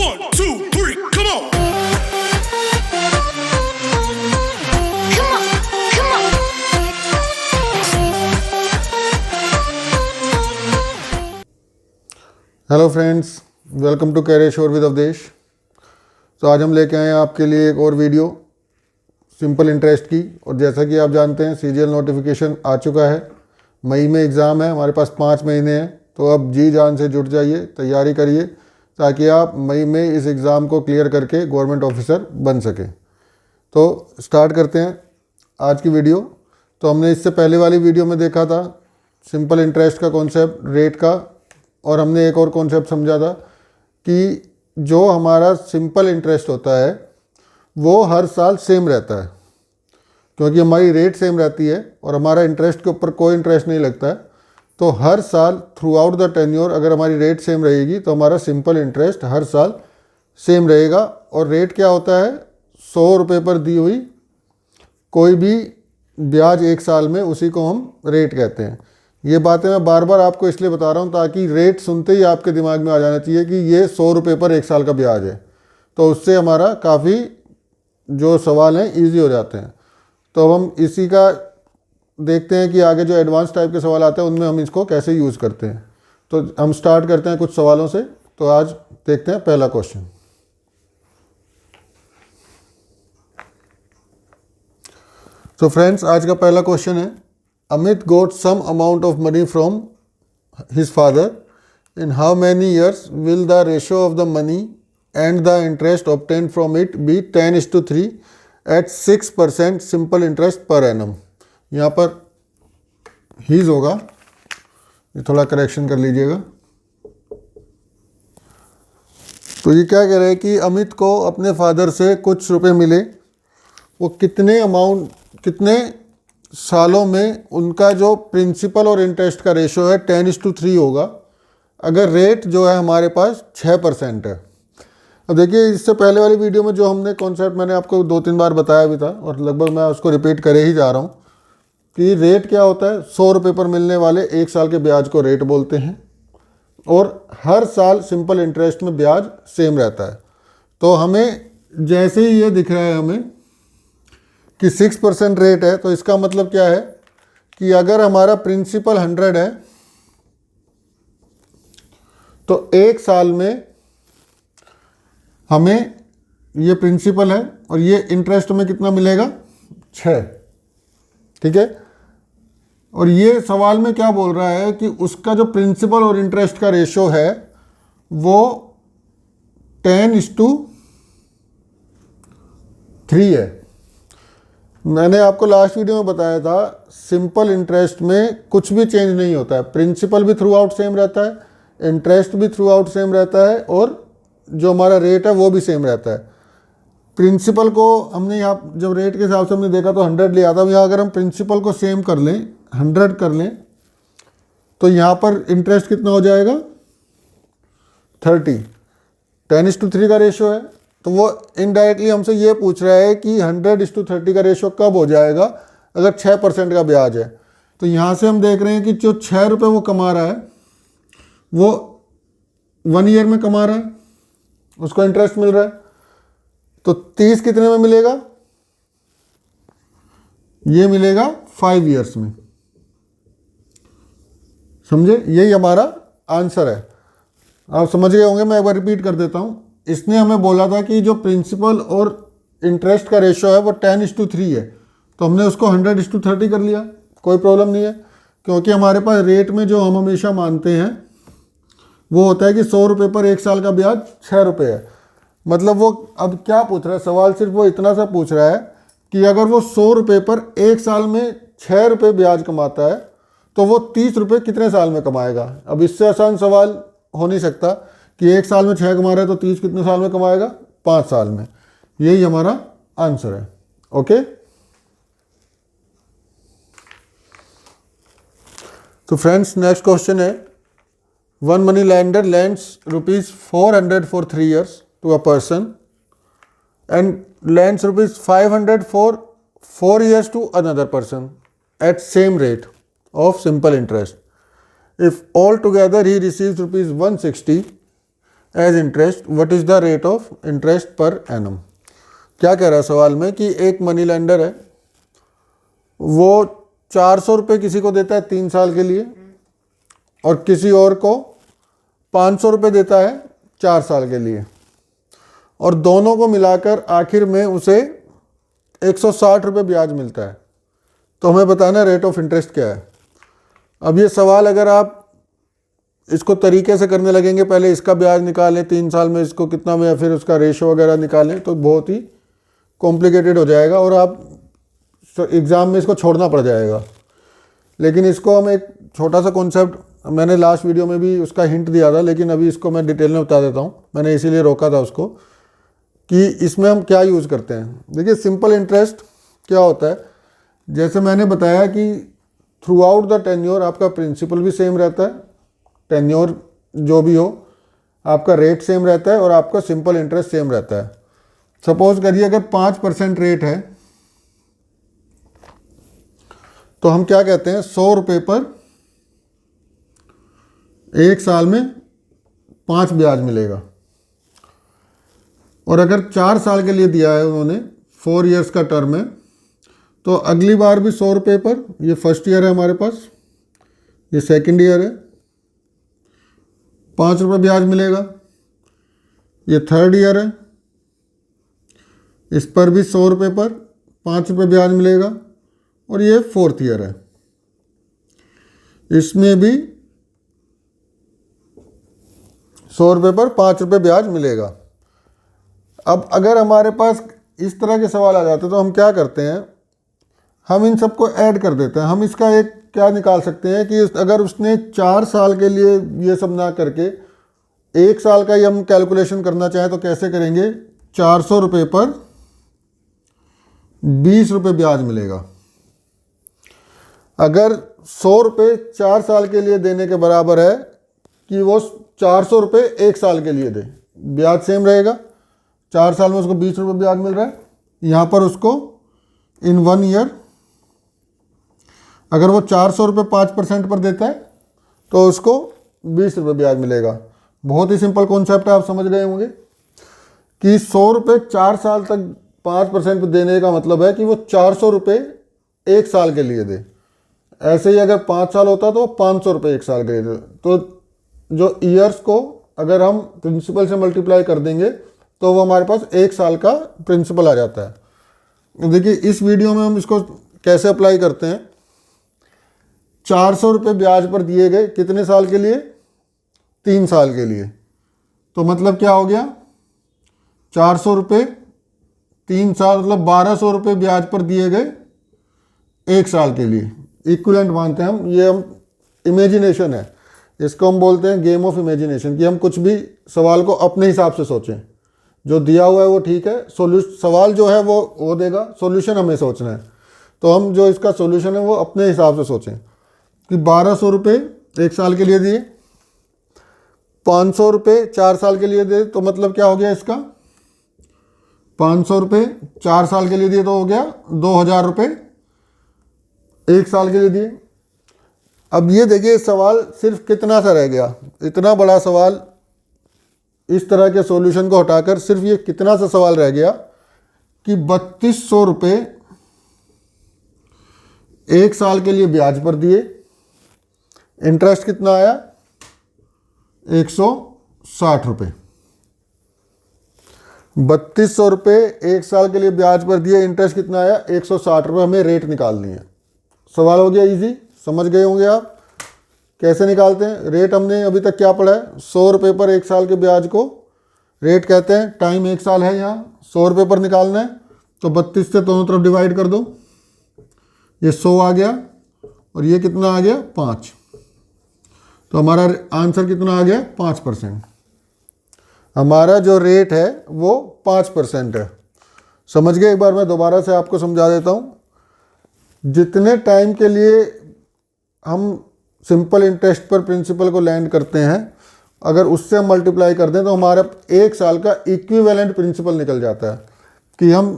1, 2, 3, come on. Come on, come on. Hello friends, welcome to career sure with Awadhesh. तो आज हम लेके आए हैं आपके लिए एक और वीडियो सिंपल इंटरेस्ट की। और जैसा कि आप जानते हैं सीजीएल नोटिफिकेशन आ चुका है। मई में एग्ज़ाम है, हमारे पास 5 महीने हैं। तो अब जी जान से जुट जाइए, तैयारी करिए ताकि आप मई में इस एग्ज़ाम को क्लियर करके गवर्नमेंट ऑफिसर बन सकें। तो स्टार्ट करते हैं आज की वीडियो। तो हमने इससे पहले वाली वीडियो में देखा था सिंपल इंटरेस्ट का कॉन्सेप्ट, रेट का, और हमने एक और कॉन्सेप्ट समझा था कि जो हमारा सिंपल इंटरेस्ट होता है वो हर साल सेम रहता है, क्योंकि हमारी रेट सेम रहती है और हमारा इंटरेस्ट के ऊपर कोई इंटरेस्ट नहीं लगता है। तो हर साल थ्रू आउट द टेन्योर अगर हमारी रेट सेम रहेगी तो हमारा सिंपल इंटरेस्ट हर साल सेम रहेगा। और रेट क्या होता है? 100 रुपये पर दी हुई कोई भी ब्याज एक साल में, उसी को हम रेट कहते हैं। ये बातें मैं बार बार आपको इसलिए बता रहा हूँ ताकि रेट सुनते ही आपके दिमाग में आ जाना चाहिए कि ये 100 रुपये पर एक साल का ब्याज है। तो उससे हमारा काफ़ी जो सवाल हैं ईजी हो जाते हैं। तो अब हम इसी का देखते हैं कि आगे जो एडवांस टाइप के सवाल आते हैं उनमें हम इसको कैसे यूज़ करते हैं। तो हम स्टार्ट करते हैं कुछ सवालों से। तो आज देखते हैं पहला क्वेश्चन। तो फ्रेंड्स, आज का पहला क्वेश्चन है, Amit got some amount of money from his father. In how many years will the ratio of the money and the interest obtain from it be 10:3 at 6% simple interest per annum. यहाँ पर his होगा, ये थोड़ा correction कर लीजिएगा। तो ये क्या कह रहे हैं कि अमित को अपने फादर से कुछ रुपए मिले, वो कितने सालों में उनका जो प्रिंसिपल और इंटरेस्ट का रेशो है 10:3 होगा, अगर रेट जो है हमारे पास 6% है। अब देखिए, इससे पहले वाली वीडियो में जो हमने कॉन्सेप्ट मैंने आपको 2-3 बार बताया भी था और लगभग मैं उसको रिपीट करे ही जा रहा हूँ कि रेट क्या होता है। 100 रुपये पर मिलने वाले एक साल के ब्याज को रेट बोलते हैं और हर साल सिंपल इंटरेस्ट में ब्याज सेम रहता है। तो हमें जैसे ही ये दिख रहा है हमें कि 6% रेट है, तो इसका मतलब क्या है कि अगर हमारा प्रिंसिपल 100 है तो एक साल में हमें ये प्रिंसिपल है और ये इंटरेस्ट में कितना मिलेगा? 6। ठीक है। और ये सवाल में क्या बोल रहा है कि उसका जो प्रिंसिपल और इंटरेस्ट का रेशो है वो 10:3 है। मैंने आपको लास्ट वीडियो में बताया था सिंपल इंटरेस्ट में कुछ भी चेंज नहीं होता है। प्रिंसिपल भी थ्रू आउट सेम रहता है, इंटरेस्ट भी थ्रू आउट सेम रहता है और जो हमारा रेट है वो भी सेम रहता है। प्रिंसिपल को हमने यहाँ जब रेट के हिसाब से हमने देखा तो 100 लिया था। यहाँ अगर हम प्रिंसिपल को सेम कर लें, 100 कर लें, तो यहाँ पर इंटरेस्ट कितना हो जाएगा? 30। 10:3 का रेशो है। तो वो इनडायरेक्टली हमसे ये पूछ रहा है कि 100:30 का रेशो कब हो जाएगा अगर 6% का ब्याज है। तो यहाँ से हम देख रहे हैं कि जो 6 रुपये वो कमा रहा है वो 1 ईयर में कमा रहा है, उसको इंटरेस्ट मिल रहा है। तो 30 कितने में मिलेगा? ये मिलेगा 5 ईयर्स में। समझे? यही हमारा आंसर है। आप समझ गए होंगे, मैं एक बार रिपीट कर देता हूं। इसने हमें बोला था कि जो प्रिंसिपल और इंटरेस्ट का रेशो है वो 10:3 है, तो हमने उसको 100:30 कर लिया, कोई प्रॉब्लम नहीं है। क्योंकि हमारे पास रेट में जो हम हमेशा मानते हैं वो होता है कि 100 रुपये पर एक साल का ब्याज 6 रुपये है। मतलब वो अब क्या पूछ रहा है, सवाल सिर्फ वो इतना सा पूछ रहा है कि अगर वो 100 रुपये पर एक साल में 6 रुपये ब्याज कमाता है तो वो 30 रुपये कितने साल में कमाएगा। अब इससे आसान सवाल हो नहीं सकता कि एक साल में 6 कमा रहा है तो 30 कितने साल में कमाएगा? 5 साल में। यही हमारा आंसर है। ओके। तो फ्रेंड्स, नेक्स्ट क्वेश्चन है, one money lender lends ₹400 for 3 years to a person and lends ₹500 for 4 years to another person at same rate of simple interest. If altogether he receives ₹160, as interest what is the rate of interest per annum. क्या कह रहा है सवाल में कि एक money lender है, वो 400 रुपये किसी को देता है 3 साल के लिए और किसी और को 500 रुपये देता है 4 साल के लिए, और दोनों को मिलाकर आखिर में उसे 160 रुपये ब्याज मिलता है। तो हमें बताना है रेट ऑफ इंटरेस्ट क्या है। अब ये सवाल अगर आप इसको तरीके से करने लगेंगे, पहले इसका ब्याज निकालें 3 साल में इसको कितना में, या फिर उसका रेशो वगैरह निकालें, तो बहुत ही कॉम्प्लिकेटेड हो जाएगा और आप एग्ज़ाम में इसको छोड़ना पड़ जाएगा। लेकिन इसको हम एक छोटा सा कॉन्सेप्ट, मैंने लास्ट वीडियो में भी उसका हिंट दिया था, लेकिन अभी इसको मैं डिटेल में बता देता हूँ। मैंने इसीलिए रोका था उसको कि इसमें हम क्या यूज़ करते हैं। देखिए सिंपल इंटरेस्ट क्या होता है, जैसे मैंने बताया कि थ्रू आउट द टेन्योर आपका प्रिंसिपल भी सेम रहता है, टेन्योर जो भी हो आपका रेट सेम रहता है और आपका सिंपल इंटरेस्ट सेम रहता है। सपोज करिए अगर 5% रेट है तो हम क्या कहते हैं, 100 रुपये पर 1 साल में 5 ब्याज मिलेगा। और अगर 4 साल के लिए दिया है उन्होंने, 4 इयर्स का टर्म है, तो अगली बार भी 100 रुपये पर, ये फर्स्ट ईयर है हमारे पास, ये सेकंड ईयर है, 5 रुपये ब्याज मिलेगा। ये थर्ड ईयर है, इस पर भी 100 रुपये पर 5 रुपये ब्याज मिलेगा। और ये फोर्थ ईयर है, इसमें भी 100 रुपये पर 5 रुपये ब्याज मिलेगा। अब अगर हमारे पास इस तरह के सवाल आ जाते हैं तो हम क्या करते हैं, हम इन सबको ऐड कर देते हैं। हम इसका एक क्या निकाल सकते हैं कि अगर उसने 4 साल के लिए ये सब ना करके 1 साल का ही हम कैलकुलेशन करना चाहें तो कैसे करेंगे, 400 रुपये पर 20 रुपये ब्याज मिलेगा। अगर 100 रुपये 4 साल के लिए देने के बराबर है कि वो 400 रुपये 1 साल के लिए दे, ब्याज सेम रहेगा। 4 साल में उसको 20 रुपये ब्याज मिल रहा है, यहाँ पर उसको इन 1 ईयर अगर वो 400 रुपये 5% पर देता है तो उसको 20 रुपये ब्याज मिलेगा। बहुत ही सिंपल कॉन्सेप्ट है, आप समझ रहे होंगे कि 100 रुपये 4 साल तक 5% पर देने का मतलब है कि वो 400 रुपये 1 साल के लिए दे। ऐसे ही अगर 5 साल होता तो 500 रुपये 1 साल के लिए दे। तो जो ईयर्स को अगर हम प्रिंसिपल से मल्टीप्लाई कर देंगे तो वो हमारे पास 1 साल का प्रिंसिपल आ जाता है। देखिए इस वीडियो में हम इसको कैसे अप्लाई करते हैं। 400 रुपये ब्याज पर दिए गए कितने साल के लिए, 3 साल के लिए। तो मतलब क्या हो गया, 400 रुपये 3 साल मतलब 1200 रुपये ब्याज पर दिए गए 1 साल के लिए। इक्विवेलेंट मानते हैं हम, ये हम इमेजिनेशन है, इसको हम बोलते हैं गेम ऑफ इमेजिनेशन, कि हम कुछ भी सवाल को अपने हिसाब से सोचें। जो दिया हुआ है वो ठीक है, सवाल जो है वो देगा, सॉल्यूशन हमें सोचना है। तो हम जो इसका सॉल्यूशन है वो अपने हिसाब से सोचें कि 1200 रुपये 1 साल के लिए दिए, 500 रुपये 4 साल के लिए दिए, तो मतलब क्या हो गया इसका, 500 रुपये 4 साल के लिए दिए तो हो गया 2000 रुपये 1 साल के लिए दिए। अब ये देखिए सवाल सिर्फ कितना सा रह गया, इतना बड़ा सवाल, इस तरह के सॉल्यूशन को हटाकर सिर्फ ये कितना सा सवाल रह गया कि 3200 रुपये 1 साल के लिए ब्याज पर दिए, इंटरेस्ट कितना आया 160 रुपये। 3200 रुपये 1 साल के लिए ब्याज पर दिए, इंटरेस्ट कितना आया 160 रुपये। हमें रेट निकालनी है। सवाल हो गया इजी, समझ गए होंगे आप कैसे निकालते हैं रेट। हमने अभी तक क्या पढ़ा है, 100 रुपये पर 1 साल के ब्याज को रेट कहते हैं। टाइम 1 साल है, यहाँ 100 रुपये पर निकालना है तो 32 से दोनों तरफ डिवाइड कर दो, ये 100 आ गया और ये कितना आ गया 5। तो हमारा आंसर कितना आ गया 5%। हमारा जो रेट है वो 5% है। समझ गए। एक बार मैं दोबारा से आपको समझा देता हूँ। जितने टाइम के लिए हम सिंपल इंटरेस्ट पर प्रिंसिपल को लैंड करते हैं, अगर उससे हम मल्टीप्लाई कर दें तो हमारा 1 साल का इक्विवेलेंट प्रिंसिपल निकल जाता है। कि हम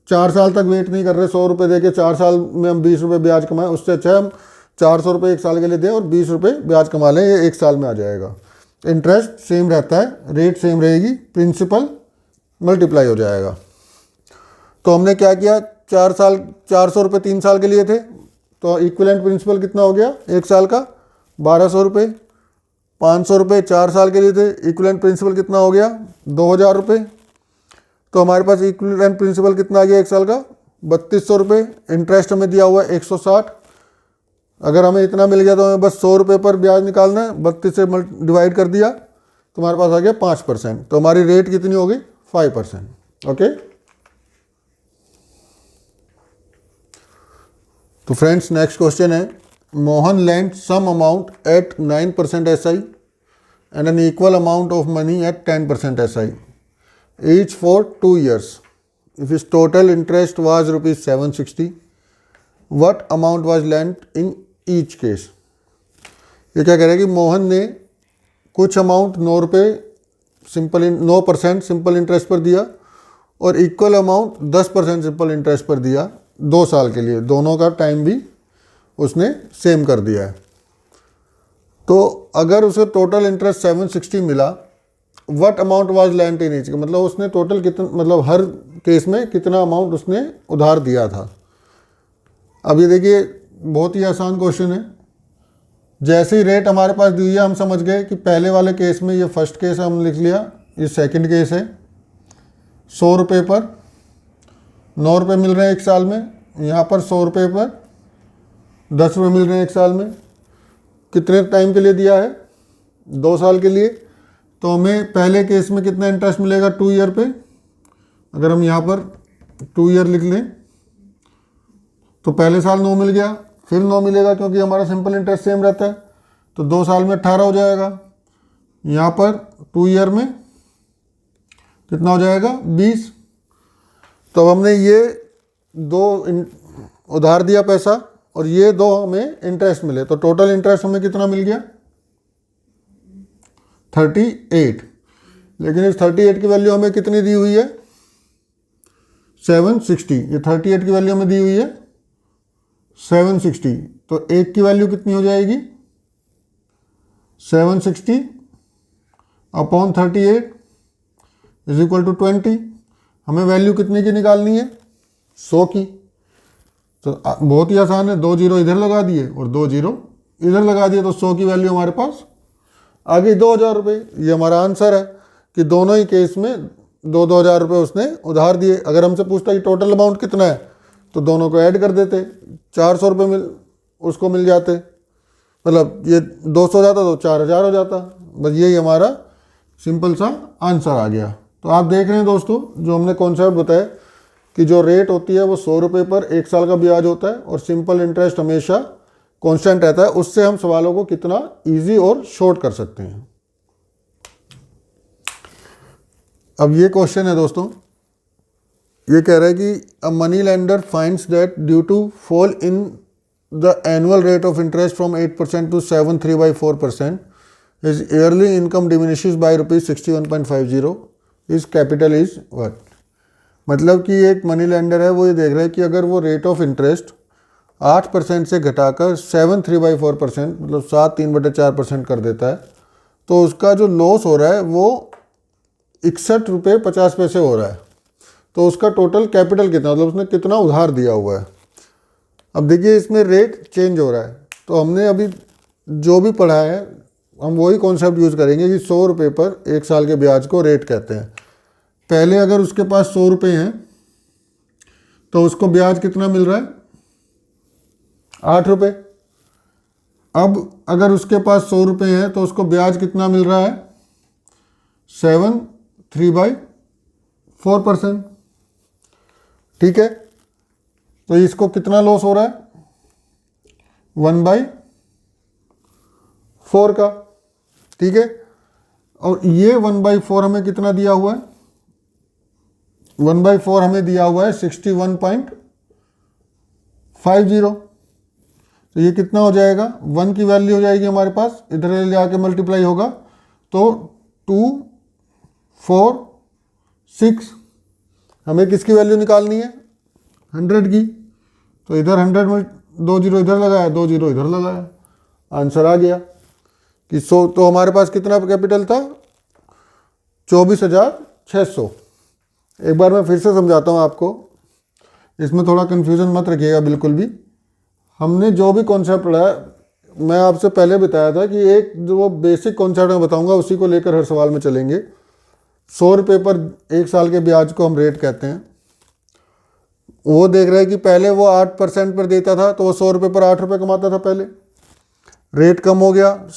4 साल तक वेट नहीं कर रहे, 100 रुपये दे के 4 साल में हम 20 रुपये ब्याज कमाएं, उससे अच्छा है हम 400 रुपये 1 साल के लिए दें और 20 रुपये ब्याज कमा लें, ये 1 साल में आ जाएगा। इंटरेस्ट सेम रहता है, रेट सेम रहेगी, प्रिंसिपल मल्टीप्लाई हो जाएगा। तो हमने क्या किया, 400 रुपये 3 साल के लिए थे, तो इक्विवेलेंट प्रिंसिपल कितना हो गया 1 साल का 1200 रुपये। 500 रुपये 4 साल के लिए थे, इक्विवेलेंट प्रिंसिपल कितना हो गया 2000 रुपये। तो हमारे पास इक्विवेलेंट प्रिंसिपल कितना आ गया 1 साल का 3200 रुपये। इंटरेस्ट हमें दिया हुआ है 160। अगर हमें इतना मिल गया तो हमें बस 100 रुपये पर ब्याज निकालना है, 32 से डिवाइड कर दिया तो हमारे पास आ गया 5%। तो हमारी रेट कितनी होगी 5%। ओके, तो फ्रेंड्स नेक्स्ट क्वेश्चन है, Mohan lent some amount at 9% SI and an equal amount of money at 10% SI, each for 2 years. If his total interest was rupees 760, what amount was lent in each case? ये क्या कह रहा है कि मोहन ने कुछ amount 9% simple interest पर दिया और इक्वल अमाउंट 10% सिंपल इंटरेस्ट पर दिया 2 साल के लिए, दोनों का टाइम भी उसने सेम कर दिया है। तो अगर उसे टोटल इंटरेस्ट 760 मिला, what amount was lent in each, मतलब उसने टोटल कितना, मतलब हर केस में कितना अमाउंट उसने उधार दिया था। अब ये देखिए बहुत ही आसान क्वेश्चन है। जैसे ही रेट हमारे पास दी है हम समझ गए कि पहले वाले केस में, ये फर्स्ट केस हम लिख लिया, ये सेकंड केस है। 100 रुपये पर 9 रुपये मिल रहे हैं 1 साल में, यहाँ पर 100 रुपये पर 10 रुपये मिल रहे हैं 1 साल में। कितने टाइम के लिए दिया है 2 साल के लिए। तो हमें पहले केस में कितना इंटरेस्ट मिलेगा 2 ईयर पे। अगर हम यहाँ पर 2 ईयर लिख लें तो पहले साल 9 मिल गया, फिर 9 मिलेगा क्योंकि हमारा सिंपल इंटरेस्ट सेम रहता है। तो 2 साल में 18 हो जाएगा। यहाँ पर 2 ईयर में कितना हो जाएगा 20। तो अब हमने ये 2 उधार दिया पैसा और ये 2 हमें इंटरेस्ट मिले, तो टोटल इंटरेस्ट हमें कितना मिल गया 38। लेकिन इस 38 की वैल्यू हमें कितनी दी हुई है 760। ये 38 की वैल्यू हमें दी हुई है 760। तो 1 की वैल्यू कितनी हो जाएगी 760 अपॉन 38 इज इक्वल टू 20। हमें वैल्यू कितने की निकालनी है 100 की। तो बहुत ही आसान है, 2 जीरो इधर लगा दिए और 2 जीरो इधर लगा दिए, तो 100 की वैल्यू हमारे पास आ गई 2000 रुपये। ये हमारा आंसर है कि दोनों ही केस में 2-2000 रुपये उसने उधार दिए। अगर हमसे पूछता कि टोटल अमाउंट कितना है तो दोनों को ऐड कर देते, 400 रुपये उसको मिल जाते, मतलब ये 200 जाता तो 4000 हो जाता। बस यही हमारा सिंपल सा आंसर आ गया। तो आप देख रहे हैं दोस्तों, जो हमने कॉन्सेप्ट बताया कि जो रेट होती है वो 100 रुपये पर 1 साल का ब्याज होता है और सिंपल इंटरेस्ट हमेशा कांस्टेंट रहता है। उससे हम सवालों को कितना इजी और शॉर्ट कर सकते हैं। अब ये क्वेश्चन है दोस्तों, ये कह रहा है कि a money lender finds that due to fall in the annual rate of interest from 8% to 7.34%, his yearly income diminishes by ₹61.50, his capital is what. मतलब कि एक मनी लेंडर है, वो ये देख रहा है कि अगर वो रेट ऑफ इंटरेस्ट 8% से घटाकर 7.34% मतलब 7.3/4% कर देता है, तो उसका जो लॉस हो रहा है वो 61 रुपये 50 पैसे हो रहा है। तो उसका टोटल कैपिटल कितना, मतलब उसने कितना उधार दिया हुआ है। अब देखिए इसमें रेट चेंज हो रहा है, तो हमने अभी जो भी पढ़ा है हम वही कॉन्सेप्ट यूज़ करेंगे कि 100 रुपये पर 1 साल के ब्याज को रेट कहते हैं। पहले अगर उसके पास 100 रुपये हैं तो उसको ब्याज कितना मिल रहा है 8 रुपये। अब अगर उसके पास 100 रुपये हैं तो उसको ब्याज कितना मिल रहा है 7.3/4%। ठीक है, तो इसको कितना लॉस हो रहा है 1/4 का। ठीक है, और ये 1/4 हमें कितना दिया हुआ है 1/4 हमें दिया हुआ है 61.50। तो ये कितना हो जाएगा 1 की वैल्यू हो जाएगी हमारे पास, इधर ले आके मल्टीप्लाई होगा तो 2, 4, 6। हमें किसकी वैल्यू निकालनी है 100 की। तो इधर 100 में 2 जीरो इधर लगाया, 2 जीरो इधर लगाया, आंसर आ गया। कि 100, तो हमारे पास कितना कैपिटल था 24,600। एक बार मैं फिर से समझाता हूँ आपको, इसमें थोड़ा कन्फ्यूज़न मत रखिएगा बिल्कुल भी। हमने जो भी कॉन्सेप्ट पढ़ा है, मैं आपसे पहले बताया था कि एक जो बेसिक कॉन्सेप्ट मैं बताऊंगा उसी को लेकर हर सवाल में चलेंगे। 100 रुपये पर 1 साल के ब्याज को हम रेट कहते हैं। वो देख रहे हैं कि पहले वो 8% पर देता था, तो वो 100 रुपये पर 8 रुपये कमाता था पहले। रेट कम हो गया,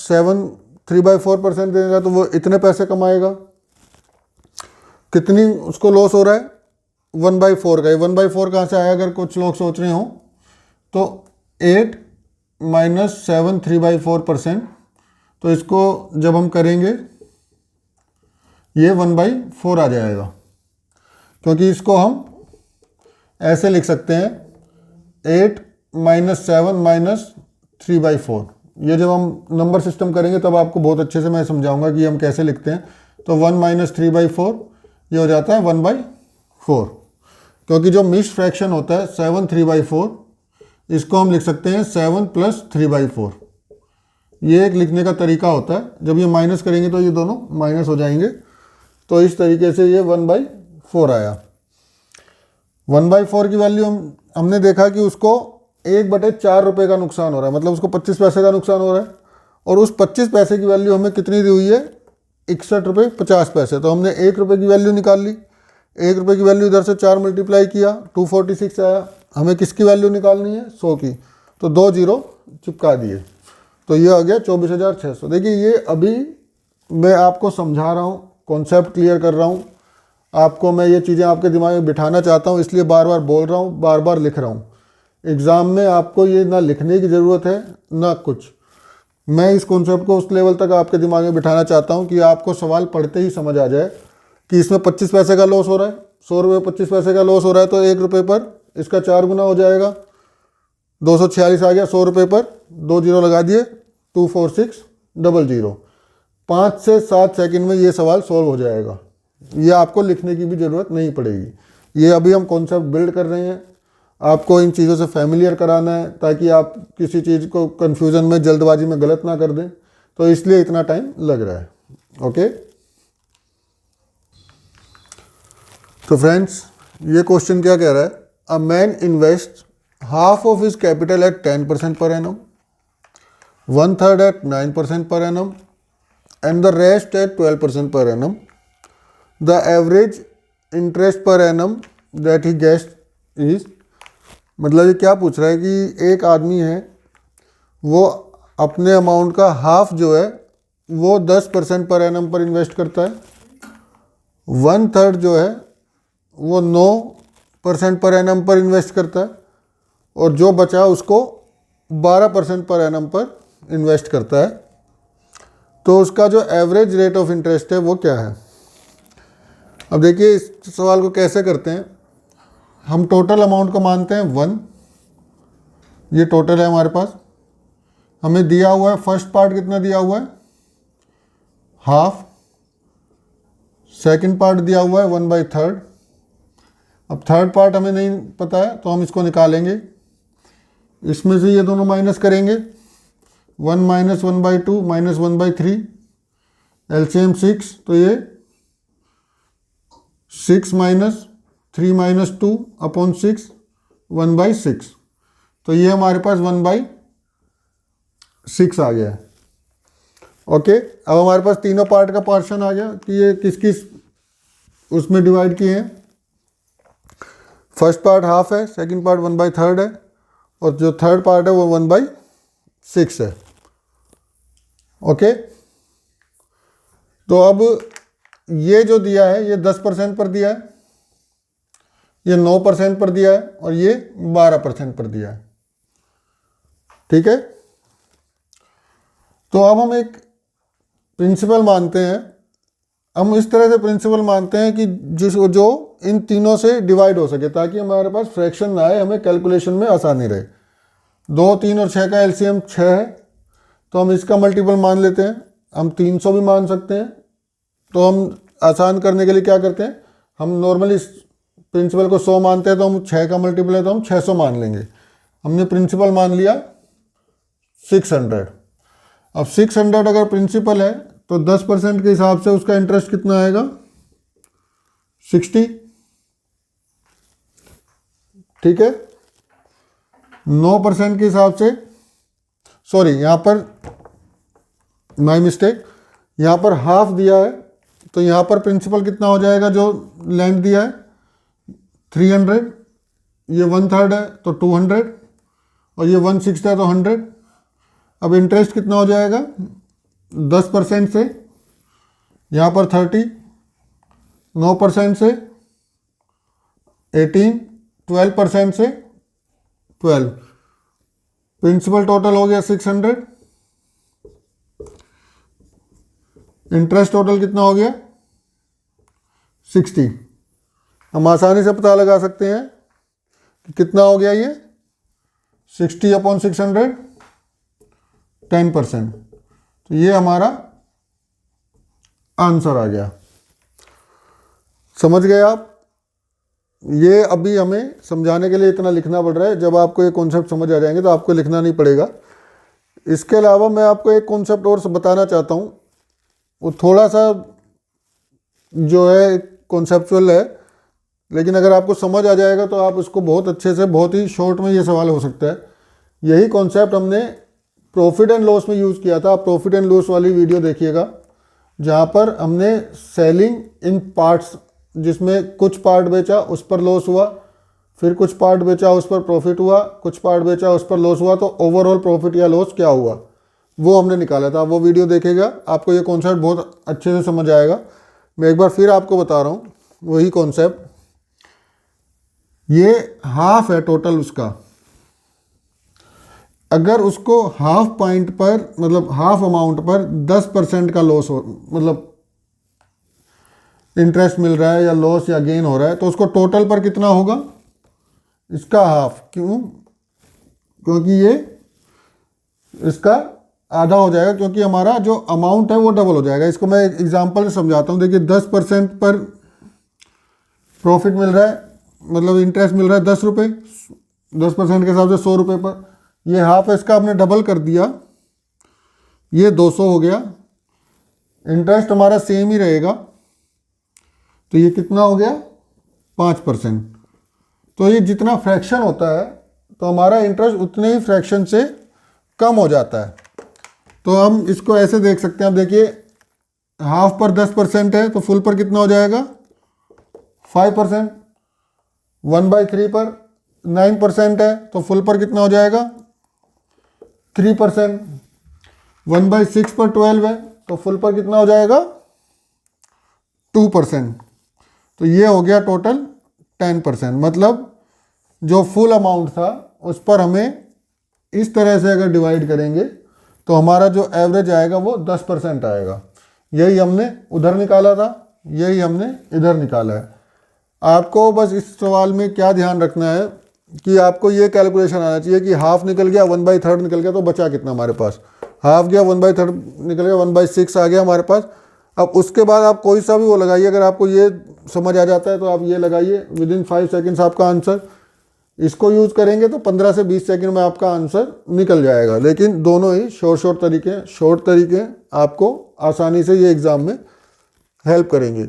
3/4% देगा तो वो इतने पैसे कमाएगा। कितनी उसको लॉस हो रहा है 1/4 का। ये 1/4 कहाँ से आया, अगर कुछ लोग सोच रहे हो तो 8 - 7 3/4%। तो इसको जब हम करेंगे ये 1/4 आ जाएगा, क्योंकि इसको हम ऐसे लिख सकते हैं 8 - 7 - 3/4। ये जब हम नंबर सिस्टम करेंगे तब आपको बहुत अच्छे से मैं समझाऊंगा कि हम कैसे लिखते हैं। तो 1 - 3/4 ये हो जाता है 1/4, क्योंकि जो मिक्स्ड फ्रैक्शन होता है 7 3/4, इसको हम लिख सकते हैं 7 + 3/4। ये एक लिखने का तरीका होता है। जब ये माइनस करेंगे तो ये दोनों माइनस हो जाएंगे। तो इस तरीके से ये 1/4 आया। 1/4 की वैल्यू हमने देखा कि उसको 1/4 रुपये का नुकसान हो रहा है, मतलब उसको 25 पैसे का नुकसान हो रहा है। और उस 25 पैसे की वैल्यू हमें कितनी दी हुई है 61 रुपये 50 पैसे। तो हमने 1 रुपये की वैल्यू निकाल ली। 1 रुपये की वैल्यू इधर से 4 मल्टीप्लाई किया, 246 आया। हमें किसकी वैल्यू निकालनी है 100 की, तो 2 जीरो चिपका दिए, तो ये आ गया 24,600। देखिए ये अभी मैं आपको समझा रहा हूँ, कॉन्सेप्ट क्लियर कर रहा हूँ आपको। मैं ये चीज़ें आपके दिमाग में बिठाना चाहता हूँ, इसलिए बार बार बोल रहा हूँ, बार बार लिख रहा हूँ। एग्ज़ाम में आपको ये ना लिखने की ज़रूरत है ना कुछ। मैं इस कॉन्सेप्ट को उस लेवल तक आपके दिमाग में बिठाना चाहता हूँ कि आपको सवाल पढ़ते ही समझ आ जाए कि इसमें 25 पैसे का लॉस हो रहा है। 100 रुपये 25 पैसे का लॉस हो रहा है, तो 1 रुपये पर इसका 4 गुना हो जाएगा, 246 आ गया। 100 रुपये पर 2 जीरो लगा दिए, 24600। 5 से 7 सेकंड में ये सवाल सॉल्व हो जाएगा। ये आपको लिखने की भी ज़रूरत नहीं पड़ेगी। ये अभी हम कॉन्सेप्ट बिल्ड कर रहे हैं, आपको इन चीज़ों से फैमिलियर कराना है ताकि आप किसी चीज़ को कन्फ्यूज़न में जल्दबाजी में गलत ना कर दें। तो इसलिए इतना टाइम लग रहा है। ओके, तो फ्रेंड्स ये क्वेश्चन क्या कह रहा है, a man invest half of his capital at 10% per annum, 1/3 at 9% per annum and the rest at 12% per annum. The average interest per annum that he gets is, मतलब ये क्या पूछ रहा है कि एक आदमी है, वो अपने अमाउंट का हाफ जो है वो 10% पर एनम पर इन्वेस्ट करता है, 1/3 जो है वो 9% पर एनम पर इन्वेस्ट करता है, और जो बचा उसको 12% पर एनम पर इन्वेस्ट करता है। तो उसका जो एवरेज रेट ऑफ इंटरेस्ट है वो क्या है। अब देखिए इस सवाल को कैसे करते हैं। हम टोटल अमाउंट को मानते हैं 1, ये टोटल है हमारे पास। हमें दिया हुआ है फर्स्ट पार्ट कितना दिया हुआ है हाफ, सेकंड पार्ट दिया हुआ है 1/3। अब थर्ड पार्ट हमें नहीं पता है तो हम इसको निकालेंगे। इसमें से ये दोनों माइनस करेंगे, 1 - 1/2 - 1/3, एलसीएम 6, तो ये 6 - 3 - 2 अपॉन 6 1/6। तो ये हमारे पास 1/6 आ गया है। ओके, अब हमारे पास तीनों पार्ट का पोर्शन आ गया कि ये किस किस उसमें डिवाइड किए हैं। फर्स्ट पार्ट हाफ है, सेकंड पार्ट 1/3 है, और जो थर्ड पार्ट है वो 1/6 है। ओके, तो अब ये जो दिया है ये 10% पर दिया है, ये 9% पर दिया है, और ये 12% पर दिया है। ठीक है, तो अब हम एक प्रिंसिपल मानते हैं। हम इस तरह से प्रिंसिपल मानते हैं कि जो इन तीनों से डिवाइड हो सके, ताकि हमारे पास फ्रैक्शन ना आए, हमें कैलकुलेशन में आसानी रहे। 2, 3 और 6 का एलसीएम 6 है, तो हम इसका मल्टीपल मान लेते हैं। हम 300 भी मान सकते हैं। तो हम आसान करने के लिए क्या करते हैं, हम नॉर्मली इस प्रिंसिपल को 100 मानते हैं, तो हम 6 का मल्टीपल है तो हम 600 मान लेंगे। हमने प्रिंसिपल मान लिया 600। अब 600 अगर प्रिंसिपल है तो 10% के हिसाब से उसका इंटरेस्ट कितना आएगा, 60। ठीक है, 9% के हिसाब से, सॉरी यहाँ पर माय मिस्टेक, यहाँ पर हाफ दिया है तो यहाँ पर प्रिंसिपल कितना हो जाएगा जो लैंड दिया है, 300, ये 1/3 है तो 200 और ये 1/6 है तो 100। अब इंटरेस्ट कितना हो जाएगा, 10% से यहाँ पर 30, 9% से 18, 12% से 12। प्रिंसिपल टोटल हो गया 600, इंटरेस्ट टोटल कितना हो गया, 60। हम आसानी से पता लगा सकते हैं कि कितना हो गया ये, 60/600, 10%। तो ये हमारा आंसर आ गया। समझ गए आप? ये अभी हमें समझाने के लिए इतना लिखना पड़ रहा है, जब आपको ये कॉन्सेप्ट समझ आ जाएंगे तो आपको लिखना नहीं पड़ेगा। इसके अलावा मैं आपको एक कॉन्सेप्ट और बताना चाहता हूँ, वो थोड़ा सा जो है कॉन्सेप्चुअल है, लेकिन अगर आपको समझ आ जाएगा तो आप उसको बहुत अच्छे से, बहुत ही शॉर्ट में ये सवाल हो सकता है। यही कॉन्सेप्ट हमने प्रॉफिट एंड लॉस में यूज़ किया था। आप प्रॉफिट एंड लॉस वाली वीडियो देखिएगा, जहाँ पर हमने सेलिंग इन पार्ट्स, जिसमें कुछ पार्ट बेचा उस पर लॉस हुआ, फिर कुछ पार्ट बेचा उस पर प्रॉफिट हुआ, कुछ पार्ट बेचा उस पर लॉस हुआ, तो ओवरऑल प्रॉफिट या लॉस क्या हुआ वो हमने निकाला था। वो वीडियो देखेगा, आपको ये कॉन्सेप्ट बहुत अच्छे से समझ आएगा। मैं एक बार फिर आपको बता रहा हूँ वही कॉन्सेप्ट। ये हाफ है टोटल उसका, अगर उसको हाफ पॉइंट पर, मतलब हाफ अमाउंट पर 10% का लॉस हो, मतलब इंटरेस्ट मिल रहा है या लॉस या गेन हो रहा है, तो उसको टोटल पर कितना होगा, इसका हाफ। क्यों? क्योंकि ये इसका आधा हो जाएगा, क्योंकि हमारा जो अमाउंट है वो डबल हो जाएगा। इसको मैं एक एग्जांपल से समझाता हूँ। देखिए 10% पर प्रॉफिट मिल रहा है, मतलब इंटरेस्ट मिल रहा है 10 रुपये, 10% के हिसाब से 100 रुपये पर। ये हाफ है, इसका आपने डबल कर दिया, ये 200 हो गया। इंटरेस्ट हमारा सेम ही रहेगा, तो ये कितना हो गया, 5%। तो ये जितना फ्रैक्शन होता है तो हमारा इंटरेस्ट उतने ही फ्रैक्शन से कम हो जाता है। तो हम इसको ऐसे देख सकते हैं। अब देखिए हाफ पर 10% है तो फुल पर कितना हो जाएगा, 5%। 1/3 पर 9% है तो फुल पर कितना हो जाएगा, 3%। 1/6 पर 12 है तो फुल पर कितना हो जाएगा, 2%। तो ये हो गया टोटल 10%। मतलब जो फुल अमाउंट था उस पर हमें इस तरह से अगर डिवाइड करेंगे तो हमारा जो एवरेज आएगा वो 10% आएगा। यही हमने उधर निकाला था, यही हमने इधर निकाला है। आपको बस इस सवाल में क्या ध्यान रखना है कि आपको ये कैलकुलेशन आना चाहिए कि हाफ निकल गया, 1/3 निकल गया, तो बचा कितना हमारे पास। हाफ गया, 1/3 निकल गया, 1/6 आ गया हमारे पास। अब उसके बाद आप कोई सा भी वो लगाइए। अगर आपको ये समझ आ जाता है तो आप ये लगाइए, विदिन 5 सेकेंड्स आपका आंसर। इसको यूज़ करेंगे तो 15 से 20 सेकंड में आपका आंसर निकल जाएगा। लेकिन दोनों ही शॉर्ट तरीके आपको आसानी से ये एग्ज़ाम में हेल्प करेंगे।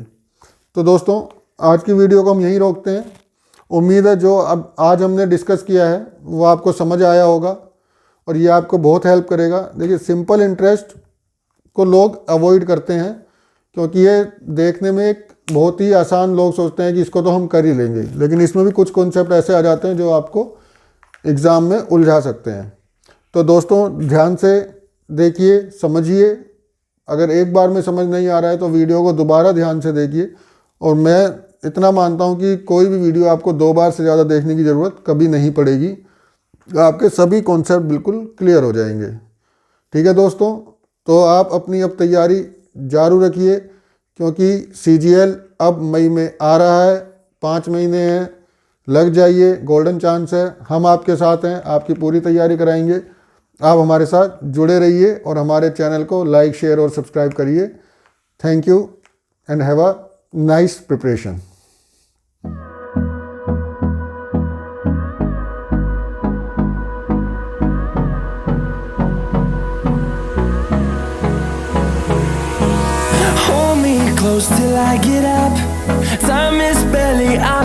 तो दोस्तों आज की वीडियो को हम यहीं रोकते हैं। उम्मीद है जो अब आज हमने डिस्कस किया है वो आपको समझ आया होगा और ये आपको बहुत हेल्प करेगा। देखिए सिंपल इंटरेस्ट को लोग अवॉइड करते हैं क्योंकि ये देखने में एक बहुत ही आसान, लोग सोचते हैं कि इसको तो हम कर ही लेंगे, लेकिन इसमें भी कुछ कॉन्सेप्ट ऐसे आ जाते हैं जो आपको एग्ज़ाम में उलझा सकते हैं। तो दोस्तों ध्यान से देखिए, समझिए। अगर एक बार में समझ नहीं आ रहा है तो वीडियो को दोबारा ध्यान से देखिए। और मैं इतना मानता हूं कि कोई भी वीडियो आपको 2 बार से ज़्यादा देखने की ज़रूरत कभी नहीं पड़ेगी। आपके सभी कॉन्सेप्ट बिल्कुल क्लियर हो जाएंगे। ठीक है दोस्तों, तो आप अपनी अब तैयारी जारी रखिए क्योंकि CGL अब मई में आ रहा है। 5 महीने हैं, लग जाइए, गोल्डन चांस है। हम आपके साथ हैं, आपकी पूरी तैयारी कराएंगे। आप हमारे साथ जुड़े रहिए और हमारे चैनल को लाइक, शेयर और सब्सक्राइब करिए। Thank you and have a nice preparation. close till I get up. Time is barely on